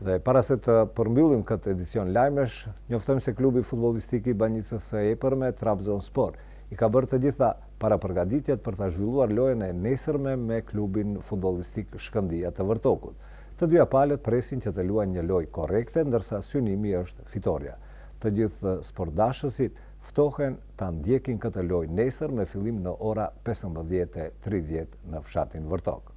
Dhe para se të përmbyllim këtë edicion lajmesh, njoftojmë se klubi futbollistik i Banjicës së Epërme, Trabzonspor, i ka bërë të gjitha paraprgatitjet për ta zhvilluar lojën e nesërme me klubin futbollistik Shkëndija të Vërtokut. Të dyja palët presin që të luajnë një lojë korrekte, ndërsa synimi është fitoria. Të gjithë sportdashësit ftohen ta ndjekin këtë lojë nesër me fillim në ora 15:30 në fshatin Vërtok.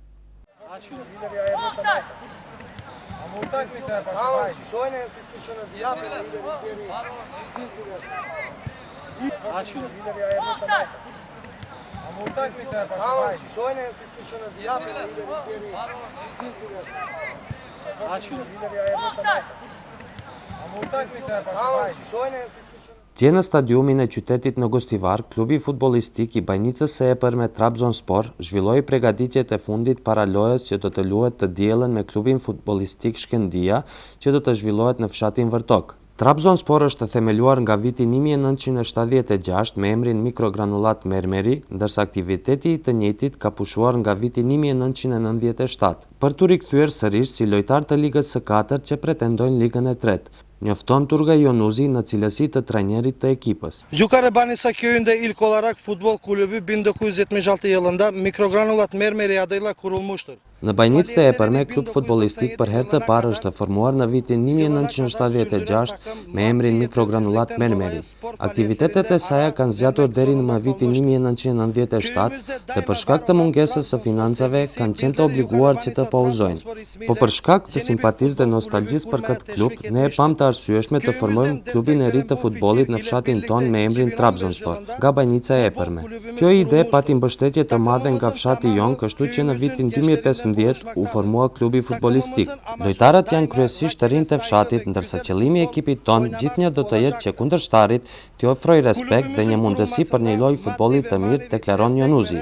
Dje në stadiumin e qytetit në Gostivar, klubi futbollistik i Banjicës së Epërme Trabzonspor zhvilloi përgatitjet e fundit para lojës që do të luhet të diellën me klubin futbollistik Shkëndija, që do të zhvillohet në fshatin Vërtok. Trabzonspor është themeluar nga viti 1976 me emrin mikrogranulat mermeri, ndërsa aktiviteti i të njëjtit ka pushuar nga viti 1997, për t'u rikthyer sërish si lojtar të Ligës së 4 që pretendojnë Ligën e 3. Njofton Turgay Yonuzi në cilësi të trajnerit të ekipës. Yukarı Banisa köyünde ilk olarak futbol kulübü 1976 yılında mikrogranulat mermeri adıyla kurulmuştur. Në Banjicë të Epërme, klub futbollistik për herë të parë është formuar në vitin 1976 me emrin mikrogranulat mermeri. Aktivitetet e saj kanë zgjatur deri në vitin 1997 dhe për shkak të mungesës së financave kanë qenë të obliguar që të pauzojnë. Po për shkak të simpatisë dhe nostalgjisë për këtë klub, ne e pam të arsyeshme të formojmë klubin e ri të futbollit në fshatin ton me emrin Trabzonspor, nga Banjica e Epërme. Kjo ide pati mbështetje të madhe nga fshati jon, kështu që në vitin 2015 u formua klubi futbollistik. Lojtarët janë kryesisht të rinj të fshatit, ndërsa qëllimi i ekipit ton gjithnjë do të jetë që kundërshtarit t'i ofrojë respekt dhe një mundësi për një lojë futbolli të mirë, deklaron Yonuzi.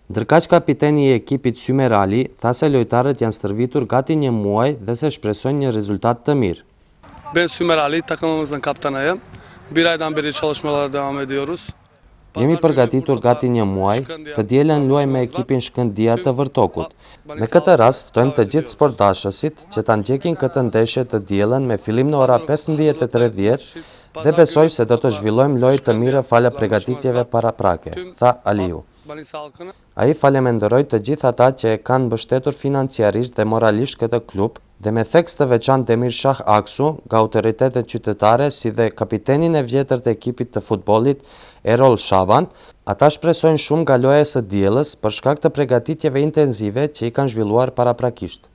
Ndërkaq kapiteni i ekipit Symer Ali tha se lojtarët janë stërvitur gati një muaj dhe se shpresojnë një rezultat të mirë. Ben Symer Ali, takımımızın kaptanıyım. Bir aydan beri çalışmalara devam ediyoruz. Jemi përgatitur gati një muaj, të dielën luajmë me ekipin Shkëndija të Vërtokut. Me këtë rast ftojmë të gjithë sportdashësit që ta ndjekin këtë ndeshje të dielën me fillim në ora 15:30 dhe besoj se do të zhvillojmë lojë të mira falë përgatitjeve paraprake, tha Aliu. Ai faleminderoi të gjithë ata që e kanë mbështetur financiarisht dhe moralisht këtë klub dhe me theks të veçantë Demir Shah Aksu nga autoritetet qytetare si dhe kapitenin e vjetër të ekipit të futbollit Erol Shaban, ata shpresojnë shumë nga loja e së diellës për shkak të përgatitjeve intenzive që i kanë zhvilluar paraprakisht.